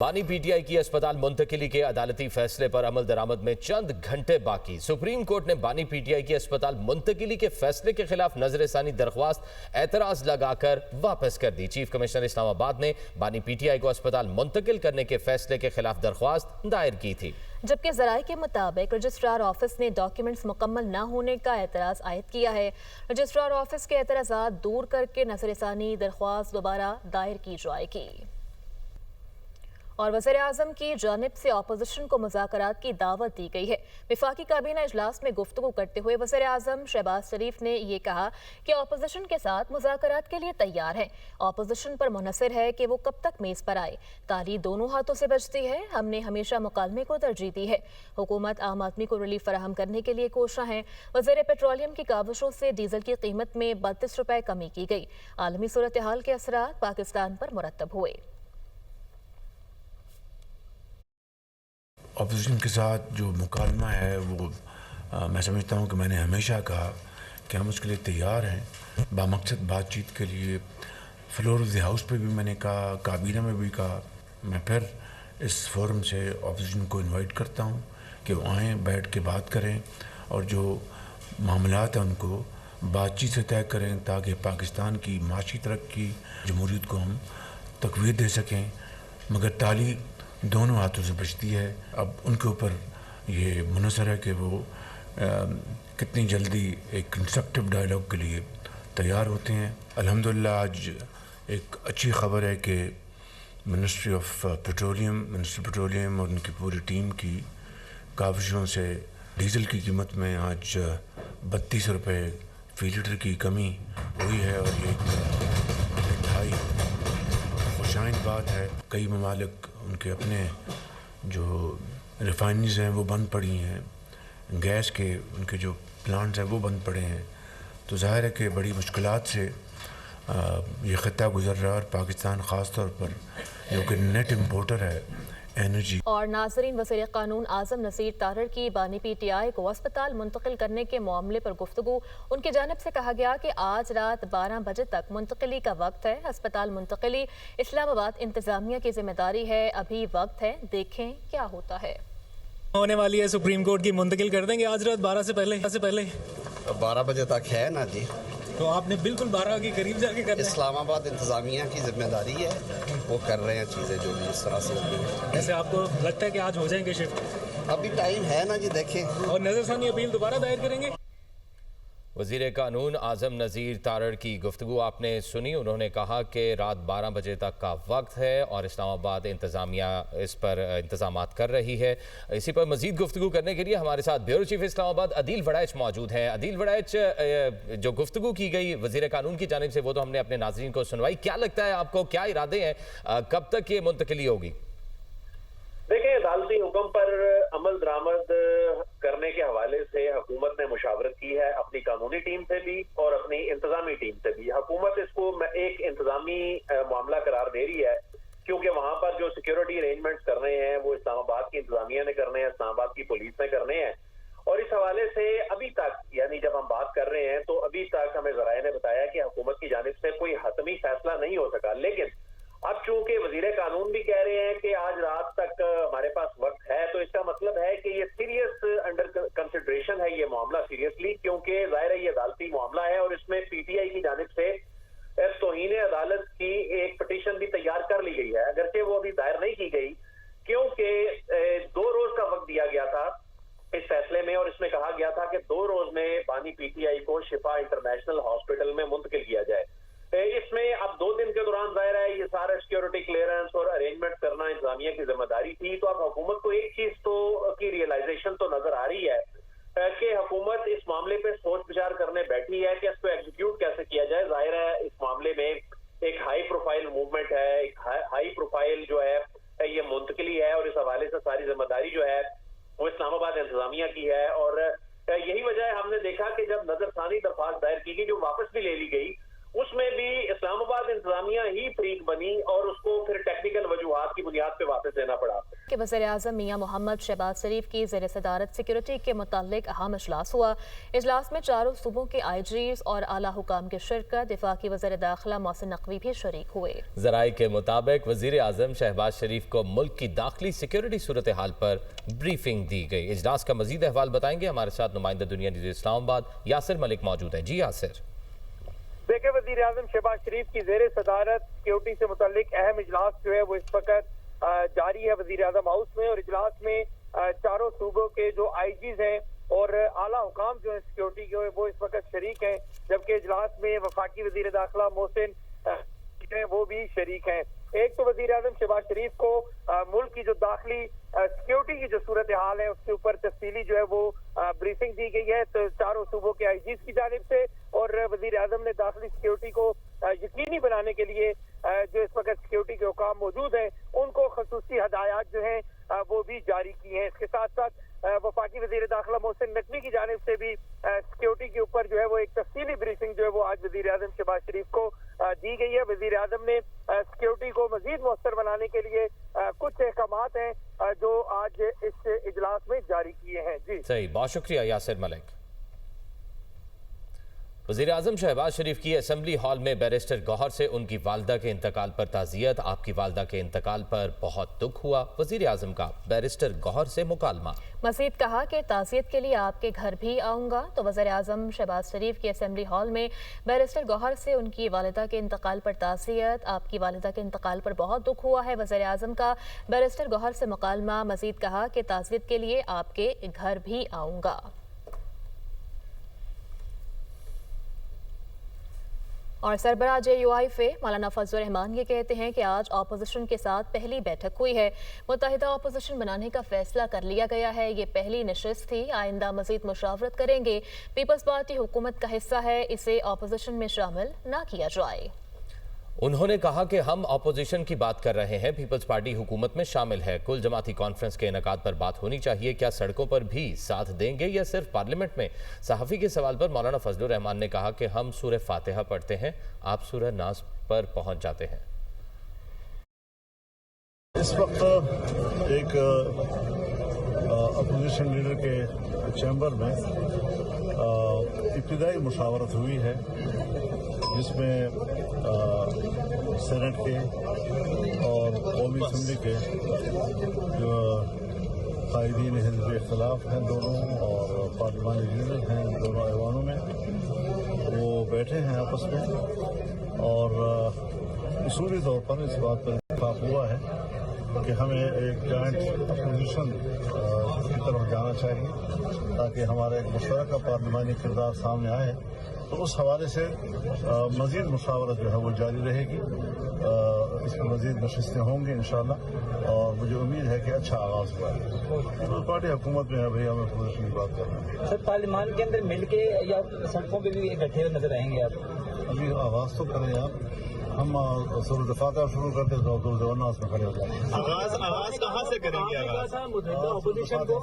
बानी पीटीआई की अस्पताल मुंतकिली के अदालती फैसले पर अमल दरामद में चंद घंटे बाकी। सुप्रीम कोर्ट ने बानी पीटीआई की अस्पताल मुंतकिली के फैसले के खिलाफ नजरसानी दरख्वास्त एतराज लगाकर वापस कर दी। चीफ कमिश्नर इस्लामाबाद ने बानी पीटीआई को अस्पताल मुंतकिल करने के फैसले के खिलाफ दरख्वास्त दायर की थी, जबकि ज़राए के मुताबिक रजिस्ट्रार ऑफिस ने डॉक्यूमेंट्स मुकम्मल न होने का एतराज़ आयद किया है। रजिस्ट्रार ऑफिस के एतराज़ात दूर करके नजरसानी दरख्वास्त दोबारा दायर की जाएगी। और वज़ीर आज़म की जानिब से अपोजिशन को मुज़ाकरात की दावत दी गई है। वफाकी काबीना इजलास में गुफ्तगू करते हुए वज़ीर आज़म शहबाज शरीफ ने ये कहा कि अपोजिशन के साथ मुज़ाकरात के लिए तैयार है। अपोजिशन पर मुनहसर है कि वो कब तक मेज़ पर आए। ताली दोनों हाथों से बजती है। हमने हमेशा मुकालमे को तरजीह दी है। हुकूमत आम आदमी को रिलीफ फराहम करने के लिए कोशा है। वज़ीर पेट्रोलियम की काबशों से डीजल की कीमत में 32 रुपए कमी की गई। आलमी सूरत हाल के असरात पाकिस्तान पर मुरतब हुए। अपोजिशन के साथ जो मुकालमा है वो मैं समझता हूँ कि मैंने हमेशा कहा कि हम उसके लिए तैयार हैं। बामकसद बातचीत के लिए फ्लोर ऑफ द हाउस पे भी मैंने कहा, काबीना में भी कहा। मैं फिर इस फोरम से अपोजिशन को इनवाइट करता हूँ कि वो आएँ, बैठ के बात करें और जो मामलात हैं उनको बातचीत से तय करें ताकि पाकिस्तान की माशी तरक्की, जमहूरियत को हम तक़वीत दे सकें। मगर ताली दोनों हाथों से बचती है। अब उनके ऊपर ये मुनहसर है कि वो कितनी जल्दी एक कंस्ट्रक्टिव डायलॉग के लिए तैयार होते हैं। अल्हम्दुलिल्लाह आज एक अच्छी खबर है कि मिनिस्टर पेट्रोलियम और उनकी पूरी टीम की काविशों से डीज़ल की कीमत में आज 32 रुपये फ़ी लीटर की कमी हुई है और ये इंतहाई खुशाइन बात है। कई ममालिक उनके अपने जो रिफाइनरीज हैं वो बंद पड़ी हैं, गैस के उनके जो प्लांट्स हैं वो बंद पड़े हैं। तो ज़ाहिर है कि बड़ी मुश्किलात से ये ख़ित्ता गुज़र रहा है और पाकिस्तान ख़ास तौर पर जो कि नेट इम्पोर्टर है एनर्जी। और नाज़रीन, वज़ीर क़ानून आज़म नज़ीर तारड़ की बानी पीटीआई को अस्पताल मुंतकिल करने के मामले पर गुफ्तगू। उनकी जानिब से कहा गया कि आज रात 12 बजे तक मुंतकिली का वक्त है। अस्पताल मुंतकिली इस्लामाबाद इंतज़ामिया की जिम्मेदारी है। अभी वक्त है, देखें क्या होता है। होने वाली है सुप्रीम कोर्ट की, मुंतकिल कर देंगे आज रात 12 से पहले 12 बजे तक है ना जी, तो आपने बिल्कुल 12 के करीब जाके करना है। इस्लामाबाद इंतज़ामिया की जिम्मेदारी है, वो कर रहे हैं चीज़ें जो भी इस तरह से होती हैं। ऐसे आपको लगता है कि आज हो जाएंगे शिफ्ट? अभी टाइम है ना जी, देखें। और नजरसानी अपील दोबारा दायर करेंगे। वज़ीर कानून आज़म नज़ीर तारड़ की गुफ्तगू आपने सुनी। उन्होंने कहा कि रात 12 बजे तक का वक्त है और इस्लामाबाद इंतज़ामिया इस पर इंतज़ामात कर रही है। इसी पर मज़ीद गुफ्तगू करने के लिए हमारे साथ ब्यूरो चीफ इस्लामाबाद अदील वड़ैच मौजूद हैं। अदील वड़ैच, जो गुफ्तगू की गई वज़ीर कानून की जानिब से वो तो हमने अपने नाज़रीन को सुनवाई। क्या लगता है आपको, क्या इरादे हैं, कब तक ये मुंतकिली होगी? देखिए, अदालती हुक्म पर अमल दरामद करने के हवाले से हुकूमत ने मुशावरत की है अपनी कानूनी टीम से भी और अपनी इंतजामी टीम से भी। हुकूमत इसको एक इंतजामी मामला करार दे रही है क्योंकि वहां पर जो सिक्योरिटी अरेंजमेंट्स करने हैं वो इस्लामाबाद की इंतजामिया ने करने हैं, इस्लामाबाद की पुलिस ने करने हैं। और इस हवाले से अभी तक, यानी जब हम बात कर रहे हैं तो अभी तक हमें ज़राए ने बताया कि हुकूमत की जानिब से कोई हतमी फैसला नहीं हो सका। लेकिन अब चूंकि वजीर कानून भी कह रहे हैं कि आज रात तक हमारे पास वक्त है, तो इसका मतलब है कि ये सीरियस अंडर कंसिडरेशन है ये मामला सीरियसली, क्योंकि जाहिर है ये अदालती मामला है और इसमें पीटीआई की जानिब से तौहीन अदालत की एक पिटीशन भी तैयार कर ली गई है, अगरचे वो अभी दायर नहीं की गई क्योंकि 2 रोज का वक्त दिया गया था इस फैसले में और इसमें कहा गया था कि 2 रोज में बानी पीटीआई को शिफा इंटरनेशनल हॉस्पिटल में मुंतकिल किया जाए। इसमें अब 2 दिन के दौरान जाहिर है ये सारा सिक्योरिटी क्लियरेंस और अरेंजमेंट करना इंतजामिया की जिम्मेदारी थी। तो अब हुकूमत को एक चीज तो की रियलाइजेशन तो नजर आ रही है कि हुकूमत इस मामले पे सोच विचार करने बैठी है कि इसको एग्जीक्यूट कैसे किया जाए। जाहिर है इस मामले में एक हाई प्रोफाइल मूवमेंट है, एक हाई प्रोफाइल जो है ये मुंतकिली है और इस हवाले से सारी जिम्मेदारी जो है वो इस्लामाबाद इंतजामिया की है। और यही वजह है, हमने देखा कि जब नजरसानी दरख्वास्त दायर की गई जो वापस भी ले ली गई, उसमें भी इस्लामाबाद इंतजामिया ही फरीक बनी और उसको फिर टेक्निकल वजूहात की बुनियाद पे वापस लेना पड़ा। کہ वज़ीर-ए-आज़म मियां मोहम्मद शहबाज शरीफ की ज़ेर सदारत सिक्योरिटी के मुताल्लिक अहम इजलास हुआ। इजलास में चारों सूबों के IGs और आला हुकाम की शिरकत, दिफा की वज़ीर दाखिला मोहसिन नकवी भी शरीक हुए। ज़राए के मुताबिक वज़ीर-ए-आज़म शहबाज शरीफ को मुल्क की दाखिली सिक्योरिटी सूरत हाल पर ब्रीफिंग दी गई। इजलास का मजीद अहवाल बताएंगे हमारे साथ नुमाइंदा दुनिया न्यूज़ इस्लामाबाद यासिर मलिक मौजूद हैं। जी यासिर। देखिए, वज़ीर-ए-आज़म शहबाज शरीफ की ज़ेर सदारत सिक्योरिटी से मुताल्लिक अहम इजलास जो है वो इस वक्त जारी है वज़ीर-ए-आज़म हाउस में, और इजलास में चारों सूबों के जो IGs हैं और आला हुकाम जो है सिक्योरिटी के वो इस वक्त शरीक हैं, जबकि इजलास में वफाकी वज़ीर दाखिला मोहसिन वो भी शरीक हैं। एक तो वज़ीर-ए-आज़म शहबाज शरीफ को मुल्क की जो दाखिली सिक्योरिटी की जो सूरत हाल है उसके ऊपर तफसीली जो है वो ब्रीफिंग दी गई है तो चारों सूबों के IGs की जानिब से, और वज़ीर-ए-आज़म ने दाखिली सिक्योरिटी को यकीनी बनाने के लिए जो इस वक्त सिक्योरिटी के हुकाम मौजूद हैं उनको खसूसी हदायत जो हैं वो भी जारी की हैं। इसके साथ साथ वफाकी वज़ीर दाखिला मोहसिन नकवी की जानिब से भी सिक्योरिटी के ऊपर जो है वो एक तफसीली ब्रीफिंग जो है वो आज वज़ीर-ए-आज़म शहबाज शरीफ को दी गई है। वज़ीर-ए-आज़म ने सिक्योरिटी को मजीद मौसर बनाने के लिए कुछ अहकामात हैं जो आज इस इजलास में जारी किए हैं। जी सही, बहुत शुक्रिया यासिर मलिक। वज़ीर-ए-आज़म शहबाज शरीफ की असेंबली हॉल में बैरिस्टर गौहर से उनकी वालदा के इंतकाल पर ताज़ियत। आपकी वालदा के इंतकाल पर बहुत दुख हुआ। वज़ीर-ए-आज़म का बैरिस्टर गौहर से मुकालमा। मज़ीद कहा कि ताज़ियत के लिए आपके घर भी आऊँगा। तो वज़ीर-ए-आज़म शहबाज शरीफ की असेंबली हॉल में बैरिस्टर गौहर से उनकी वालिदा के इंतकाल पर ताज़ियत। आपकी वालिदा के इंतकाल पर बहुत दुख हुआ है। वज़ीर-ए-आज़म का बैरिस्टर गौहर से मुकालमा। मज़ीद कहा कि ताज़ियत के लिए आपके घर भी आऊँगा। और सरबराह JUIF मौलाना फजलुर रहमान ये कहते हैं कि आज अपोजिशन के साथ पहली बैठक हुई है। मुत्तहिदा अपोजिशन बनाने का फैसला कर लिया गया है। ये पहली नशिस्त थी, आइंदा मजीद मुशावरत करेंगे। पीपल्स पार्टी हुकूमत का हिस्सा है, इसे अपोजिशन में शामिल ना किया जाए। उन्होंने कहा कि हम अपोजिशन की बात कर रहे हैं, पीपल्स पार्टी हुकूमत में शामिल है। कुल जमाती कॉन्फ्रेंस के इनेकाद पर बात होनी चाहिए। क्या सड़कों पर भी साथ देंगे या सिर्फ पार्लियामेंट में? सहाफ़ी के सवाल पर मौलाना फजलुर रहमान ने कहा कि हम सूरह फातिहा पढ़ते हैं, आप सूरह नास पर पहुंच जाते हैं। इस वक्त एक अपोजिशन लीडर के चैम्बर में इब्तिदाई मुशावरत हुई है, जिसमें सेनेट के और कौमी असम्बली के जो कायदीन हिज़्ब इख्तिलाफ हैं दोनों और पार्लिमानी लीडर हैं दोनों ऐवानों में, वो बैठे हैं आपस में और उसूली तौर पर इस बात पर इत्तेफाक हुआ है कि हमें एक जॉइंट अपोजिशन की तरफ जाना चाहिए ताकि हमारा एक मुश्तरका पार्लिमानी किरदार सामने आए। तो उस हवाले से मज़ीद मुशावरत जो है वो जारी रहेगी। इसमें मज़ीद नशिस्तें होंगी इंशाअल्लाह, और मुझे उम्मीद है कि अच्छा आगाज़ हुआ है। पीपल्स पार्टी हुकूमत में है, भैया हम अपोजिशन की बात कर रहे हैं। सर, पार्लियामान के अंदर मिल के या सड़कों पर भी इकट्ठे हुए नजर आएंगे आप? अभी आगाज़ तो करें आप, हम सूरत फातिहा शुरू करते तो सूरत नास में खड़े हो जाते हैं। आगाज कहाँ से करेंगे? अपोजिशन को